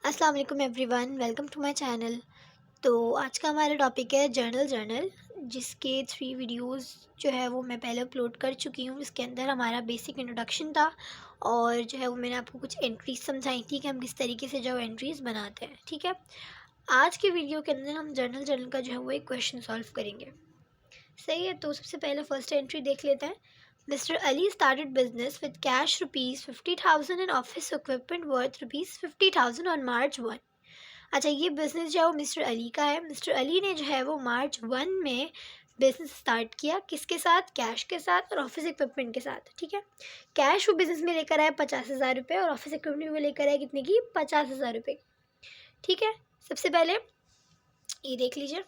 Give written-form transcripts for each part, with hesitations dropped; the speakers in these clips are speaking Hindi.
अस्सलाम वालेकुम everyone, welcome to my channel. तो आज का हमारा टॉपिक है जर्नल जिसके 3 वीडियोस जो है वो मैं पहले अपलोड कर चुकी हूँ। इसके अंदर हमारा बेसिक इंट्रोडक्शन था और जो है वो मैंने आपको कुछ एंट्रीज समझाई थी कि हम किस तरीके से जो एंट्रीज़ बनाते हैं। ठीक है, आज के वीडियो के अंदर हम जर्नल का जो है वो एक क्वेश्चन सॉल्व करेंगे। सही है, तो सबसे पहले फर्स्ट एंट्री देख लेते हैं। Mister Ali started business with cash ₹50,000 and office equipment worth ₹50,000 on March 1। अच्छा, ये बिज़नेस जो है वो मिस्टर अली का है। मिस्टर अली ने जो है वो March 1 में बिज़नेस स्टार्ट किया, किसके साथ? कैश के साथ और ऑफिस इक्विपमेंट के साथ। ठीक है, कैश वो बिज़नेस में लेकर आया 50,000 रुपये और ऑफिस इक्विपमेंट में लेकर आया कितने की? 50,000 रुपये। ठीक है, सबसे पहले ये देख लीजिए।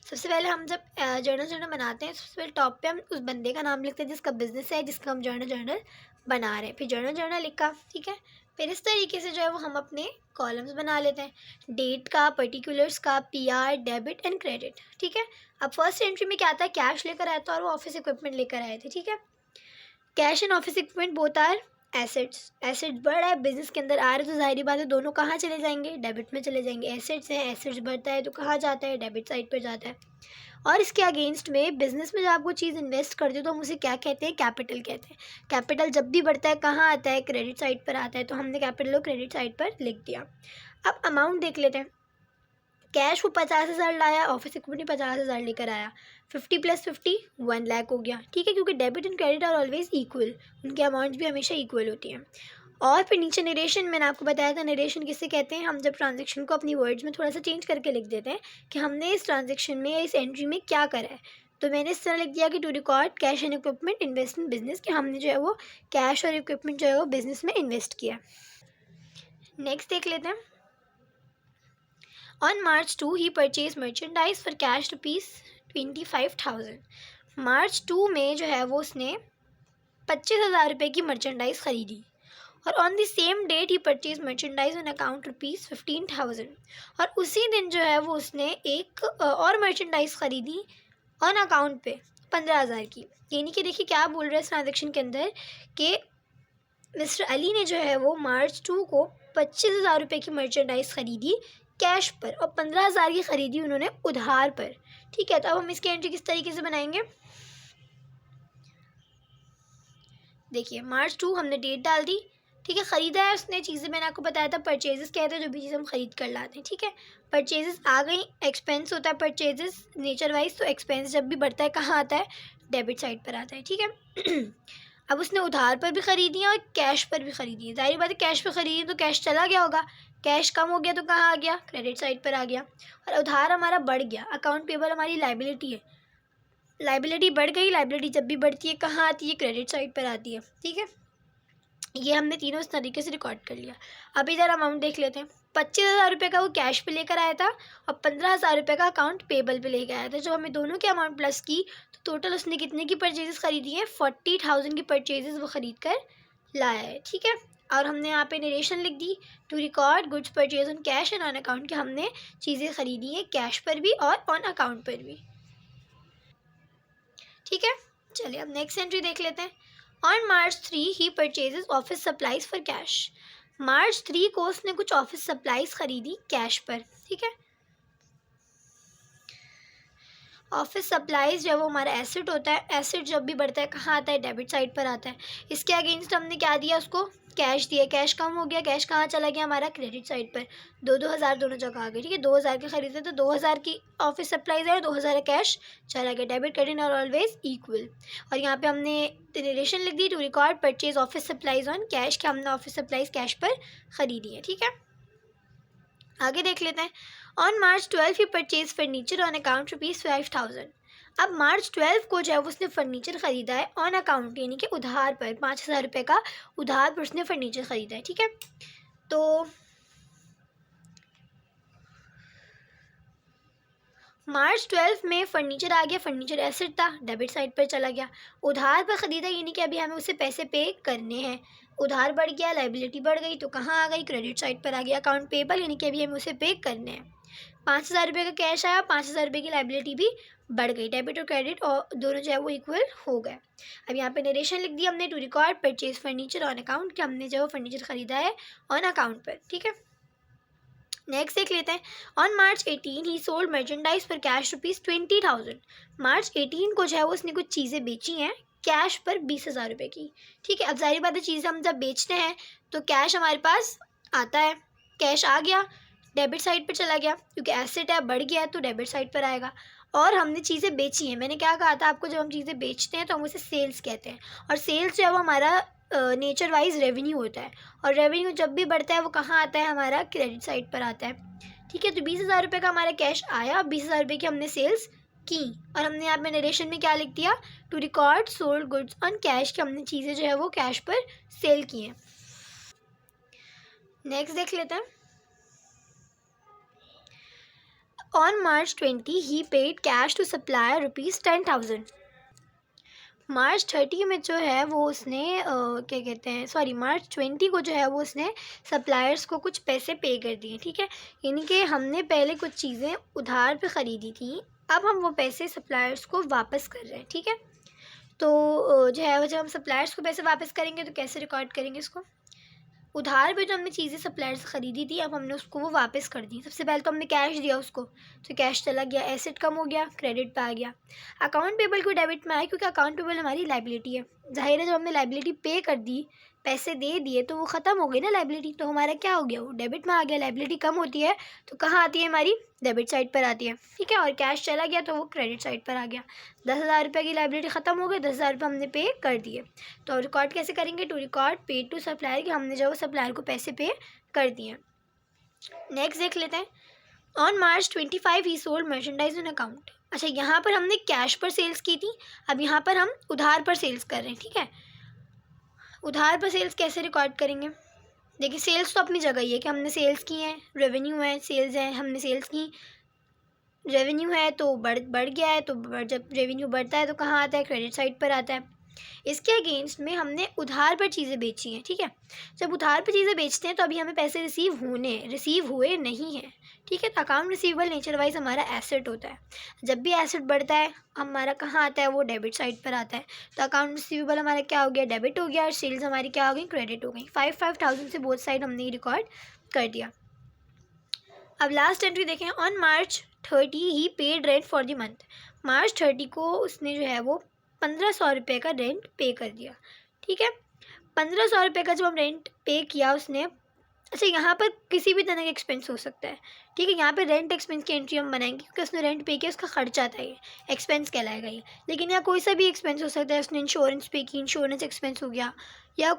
सबसे पहले हम जब जर्नल बनाते हैं, सबसे पहले टॉप पे हम उस बंदे का नाम लिखते हैं जिसका बिज़नेस है, जिसका हम जर्नल बना रहे हैं। फिर जर्नल लिखा। ठीक है, फिर इस तरीके से जो है वो हम अपने कॉलम्स बना लेते हैं, डेट का, पर्टिकुलर्स का, पीआर, डेबिट एंड क्रेडिट। ठीक है, अब फर्स्ट एंट्री में क्या आता है? कैश लेकर आया था और वो ऑफिस इक्विपमेंट लेकर आए थे। ठीक है, cash and office equipment both are assets बढ़ रहा है, बिजनेस के अंदर आ रहे, तो जाहिर बात है दोनों कहाँ चले जाएंगे? डेबिट में चले जाएंगे। एसेट्स है, एसेट्स बढ़ता है तो कहाँ जाता है? डेबिट साइड पर जाता है। और इसके अगेंस्ट में बिजनेस में जब आप कोई चीज़ इन्वेस्ट करते हो तो हम उसे क्या कहते हैं? कैपिटल कहते हैं। कैपिटल जब भी बढ़ता है कहाँ आता है? क्रेडिट साइड पर आता है, तो हमने कैपिटल को क्रेडिट साइड पर लिख दिया। अब अमाउंट देख लेते हैं। कैश वो 50,000 लाया, ऑफिस इक्विपमेंट 50,000 लेकर आया। 50 + 50 1 लाख हो गया। ठीक है, क्योंकि debit and credit are always equal, उनकी अमाउंट्स भी हमेशा इक्वल होती हैं। और फिर नीचे नरेशन, मैंने आपको बताया था नरेशन किसे कहते हैं? हम जब ट्रांजेक्शन को अपनी वर्ड्स में थोड़ा सा चेंज करके लिख देते हैं कि हमने इस ट्रांजेक्शन में या इस एंट्री में क्या करा है। तो मैंने इस तरह लिख दिया कि to record cash and equipment invest in business, कि हमने जो है वो कैश और इक्विपमेंट जो है वो बिजनेस में इन्वेस्ट किया। नेक्स्ट देख लेते हैं। On March 2 he purchase merchandise for cash ₹25,000। March 2 में जो है वो उसने 25,000 रुपये की मर्चेंडाइज़ ख़रीदी। और ऑन द सेम डेट ही परचेज मर्चेंडाइज ऑन अकाउंट ₹15,000। और उसी दिन जो है वो उसने एक और मर्चेंडाइज़ ख़रीदी ऑन अकाउंट पे 15,000 की। यानी कि देखिए क्या बोल रहे हैं इस ट्रांजेक्शन के अंदर कि मिस्टर अली ने जो है वो March 2 को 25,000 रुपये की मर्चेंडाइज़ ख़रीदी कैश पर और 15,000 की ख़रीदी उन्होंने उधार पर। ठीक है, तो अब हम इसकी एंट्री किस तरीके से बनाएंगे? देखिए, March 2 हमने डेट डाल दी। ठीक है, ख़रीदा है उसने चीज़ें, मैंने आपको बताया था परचेजेस कहते हैं जो भी चीज़ हम ख़रीद कर लाते हैं। ठीक है, परचेजेस आ गई, एक्सपेंस होता है परचेजेस नेचर वाइज, तो एक्सपेंस जब भी बढ़ता है कहाँ आता है? डेबिट साइड पर आता है। ठीक है अब उसने उधार पर भी ख़रीदी है और कैश पर भी ख़रीदी है। ज़ाहिर बात है कैश पर ख़रीदी तो कैश चला गया होगा, कैश कम हो गया तो कहाँ आ गया? क्रेडिट साइड पर आ गया। और उधार हमारा बढ़ गया, अकाउंट पेबल हमारी लाइबिलिटी है, लाइबिलिटी बढ़ गई। लाइबिलिटी जब भी बढ़ती है कहाँ आती है? क्रेडिट साइड पर आती है। ठीक है, ये हमने तीनों इस तरीके से रिकॉर्ड कर लिया। अब इधर अमाउंट देख लेते हैं। 25,000 रुपये का वो कैश पे लेकर आया था और 15,000 रुपये का अकाउंट पेबल पे लेकर आया था। जब हमें दोनों की अमाउंट प्लस की तो टोटल उसने कितने की परचेजेस ख़रीदी है? 40,000 की परचेजेस वो ख़रीद कर लाया है। ठीक है, और हमने यहाँ पे नरेशन लिख दी, to record goods purchase on cash and on account, कि हमने चीज़ें ख़रीदी हैं कैश पर भी और ऑन अकाउंट पर भी। ठीक है, चलिए अब नेक्स्ट एंट्री देख लेते हैं। On March 3 he purchases office supplies for cash. March 3 को उसने कुछ ऑफिस सप्लाईज खरीदी कैश पर। ठीक है, ऑफिस सप्लाईज जो है वो हमारा एसेट होता है। एसेट जब भी बढ़ता है कहाँ आता है? डेबिट साइड पर आता है। इसके अगेंस्ट हमने क्या दिया उसको? कैश दिया। कैश कम हो गया, कैश कहाँ चला गया हमारा? क्रेडिट साइड पर। 2,000 दोनों जगह आ गए। ठीक है, 2,000 के खरीदे तो 2,000 की ऑफिस सप्लाईज है और 2,000 कैश चला गया। Debit credit are always equal. और यहाँ पे हमने रिलेशन लिख दी, to record purchase office supplies on cash, कि हमने ऑफिस सप्लाईज कैश पर खरीदी है। ठीक है, आगे देख लेते हैं। On March 12 he purchase furniture on account ₹5,000। अब March 12 को जो है उसने फर्नीचर ख़रीदा है ऑन अकाउंट, यानी कि उधार पर। 5,000 रुपये का उधार पर उसने फर्नीचर ख़रीदा है। ठीक है, तो March 12 में फर्नीचर आ गया, फर्नीचर एसेट था, डेबिट साइड पर चला गया। उधार पर ख़रीदा, यानी कि अभी हमें उसे पैसे पे करने हैं। उधार बढ़ गया, लाइबिलिटी बढ़ गई तो कहाँ आ गई? क्रेडिट साइड पर आ गया। अकाउंट पेबल, यानी कि अभी हमें उसे पे करने हैं। 5,000 रुपये का कैश आया, 5,000 रुपये की लाइबिलिटी भी बढ़ गई, डेबिट और क्रेडिट और दोनों जो है वो इक्वल हो गए। अब यहाँ पे नरेशन लिख दिया हमने, to record purchase furniture on account, कि हमने जो है वो फर्नीचर ख़रीदा है ऑन अकाउंट पर, ठीक है। नेक्स्ट देख लेते हैं, on March 18 he sold merchandise पर कैश ₹20,000। मार्च 18 को जो है वो उसने कुछ चीज़ें बेची हैं कैश पर 20,000 रुपये की, ठीक है। अब जाहिर बात है चीज़ें हम जब बेचते हैं तो कैश हमारे पास आता है, कैश आ गया, डेबिट साइड पर चला गया, क्योंकि एसेट है, बढ़ गया है तो डेबिट साइड पर आएगा। और हमने चीज़ें बेची हैं, मैंने क्या कहा था आपको, जब हम चीज़ें बेचते हैं तो हम उसे सेल्स कहते हैं, और सेल्स जो है वो हमारा नेचर वाइज रेवेन्यू होता है, और रेवेन्यू जब भी बढ़ता है वो कहाँ आता है, हमारा क्रेडिट साइड पर आता है, ठीक है। तो 20,000 रुपये का हमारा कैश आया, 20,000 रुपये की हमने सेल्स की, और हमने यहाँ पे नरेशन में क्या लिख दिया, to record sold goods on cash, कि हमने चीज़ें जो है वो कैश पर सेल की हैं। नेक्स्ट देख लेते हैं, ऑन मार्च 20 ही paid cash to supplier ₹10,000। March 30 में जो है वो उसने क्या कहते हैं, सॉरी मार्च 20 को जो है वो उसने सप्लायर्स को कुछ पैसे पे कर दिए, ठीक है। यानी कि हमने पहले कुछ चीज़ें उधार पे ख़रीदी थी, अब हम वो पैसे सप्लायर्स को वापस कर रहे हैं, ठीक है। तो जो है वो जब हम सप्लायर्स को पैसे वापस करेंगे तो कैसे रिकॉर्ड करेंगे इसको, उधार पे जो हमने चीज़ें सप्लायर से ख़रीदी थी अब हमने उसको वो वापस कर दी। सबसे पहले तो हमने कैश दिया उसको, तो कैश चला गया, एसेट कम हो गया, क्रेडिट पे आ गया। अकाउंट पेबल को डेबिट में आया, क्योंकि अकाउंट पेबल हमारी लाइबिलिटी है, जाहिर है जब हमने लाइबिलिटी पे कर दी, पैसे दे दिए, तो वो ख़त्म हो गई ना लाइबिलिटी, तो हमारा क्या हो गया, वो डेबिट में आ गया। लाइबिलिटी कम होती है तो कहाँ आती है, हमारी डेबिट साइड पर आती है, ठीक है। और कैश चला गया तो वो क्रेडिट साइड पर आ गया। 10,000 रुपये की लाइबिलिटी ख़त्म हो गई, 10,000 रुपये हमने पे कर दिए। तो रिकॉर्ड कैसे करेंगे, टू रिकॉर्ड पे टू सप्लायर, कि हमने जो सप्लायर को पैसे पे कर दिए। नेक्स्ट देख लेते हैं, on March 25 he sold merchandise on account. अच्छा, यहाँ पर हमने कैश पर सेल्स की थी, अब यहाँ पर हम उधार पर सेल्स कर रहे हैं, ठीक है। उधार पर सेल्स कैसे रिकॉर्ड करेंगे, देखिए सेल्स तो अपनी जगह ही है कि हमने सेल्स की हैं, रेवेन्यू है, सेल्स है, हमने सेल्स की, रेवेन्यू है तो बढ़ गया है, तो जब रेवेन्यू बढ़ता है तो कहाँ आता है, क्रेडिट साइड पर आता है। इसके अगेंस्ट में हमने उधार पर चीज़ें बेची हैं, ठीक है। जब उधार पर चीज़ें बेचते हैं तो अभी हमें पैसे रिसीव हुए नहीं हैं, ठीक है। तो अकाउंट रिसीवेबल नेचर वाइज हमारा एसेट होता है, जब भी एसेट बढ़ता है हमारा कहाँ आता है, वो डेबिट साइड पर आता है। तो अकाउंट रिसीवेबल हमारा क्या हो गया, डेबिट हो गया, और सेल्स हमारी क्या हो गई, क्रेडिट हो गई। 5,000 से बोथ साइड हमने रिकॉर्ड कर दिया। अब लास्ट एंट्री देखें, ऑन मार्च 30 ही paid rent for the month. March 30 को उसने जो है वो 1,500 रुपये का रेंट पे कर दिया, ठीक है। 1,500 रुपये का जब हम रेंट पे किया उसने, अच्छा यहाँ पर किसी भी तरह का एक्सपेंस हो सकता है, ठीक है। यहाँ पे रेंट एक्सपेंस की एंट्री हम बनाएंगे, क्योंकि उसने रेंट पे किया, उसका खर्चा था, ये एक्सपेंस कहलाएगा ये। लेकिन यहाँ कोई सा भी एक्सपेंस हो सकता है, उसने इंश्योरेंस पे की, इंश्योरेंस एक्सपेंस हो गया, या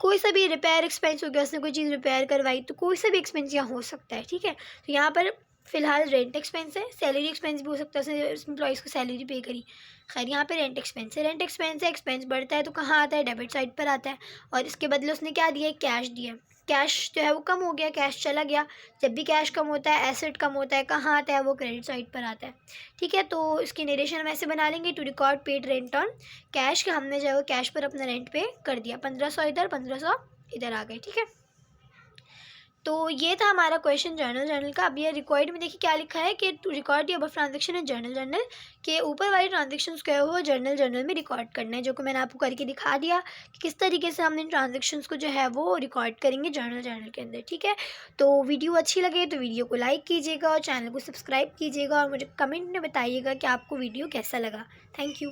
कोई सा भी रिपेयर एक्सपेंस हो गया, उसने कोई चीज़ रिपेयर करवाई, तो कोई सा भी एक्सपेंस यहाँ हो सकता है, ठीक है। तो यहाँ पर फ़िलहाल रेंट एक्सपेंस है, सैलरी एक्सपेंस भी हो सकता है, उसने एम्प्लॉइज़ को सैलरी पे करी। खैर यहाँ पे रेंट एक्सपेंस है, रेंट एक्सपेंस है, एक्सपेंस बढ़ता है तो कहाँ आता है, डेबिट साइड पर आता है। और इसके बदले उसने क्या दिया, कैश दिया, कैश जो है वो कम हो गया, कैश चला गया। जब भी कैश कम होता है, एसेट कम होता है, कहाँ आता है, वो क्रेडिट साइड पर आता है, ठीक है। तो इसकी नरेशन हम ऐसे बना लेंगे, to record paid rent on cash, कि हमने जो है वो कैश पर अपना रेंट पे कर दिया, 1,500 इधर, 1,500 इधर आ गए, ठीक है। तो ये था हमारा क्वेश्चन जर्नल का। अब ये रिक्वायर्ड में देखिए क्या लिखा है कि to record the above transaction in journal के ऊपर वाली ट्रांजेक्शन्स को वो जर्नल में रिकॉर्ड करना है, जो कि मैंने आपको करके दिखा दिया कि किस तरीके से हम इन ट्रांजेक्शन्स को जो है वो रिकॉर्ड करेंगे जर्नल के अंदर, ठीक है। तो वीडियो अच्छी लगे तो वीडियो को लाइक कीजिएगा और चैनल को सब्सक्राइब कीजिएगा, और मुझे कमेंट में बताइएगा कि आपको वीडियो कैसा लगा। Thank you.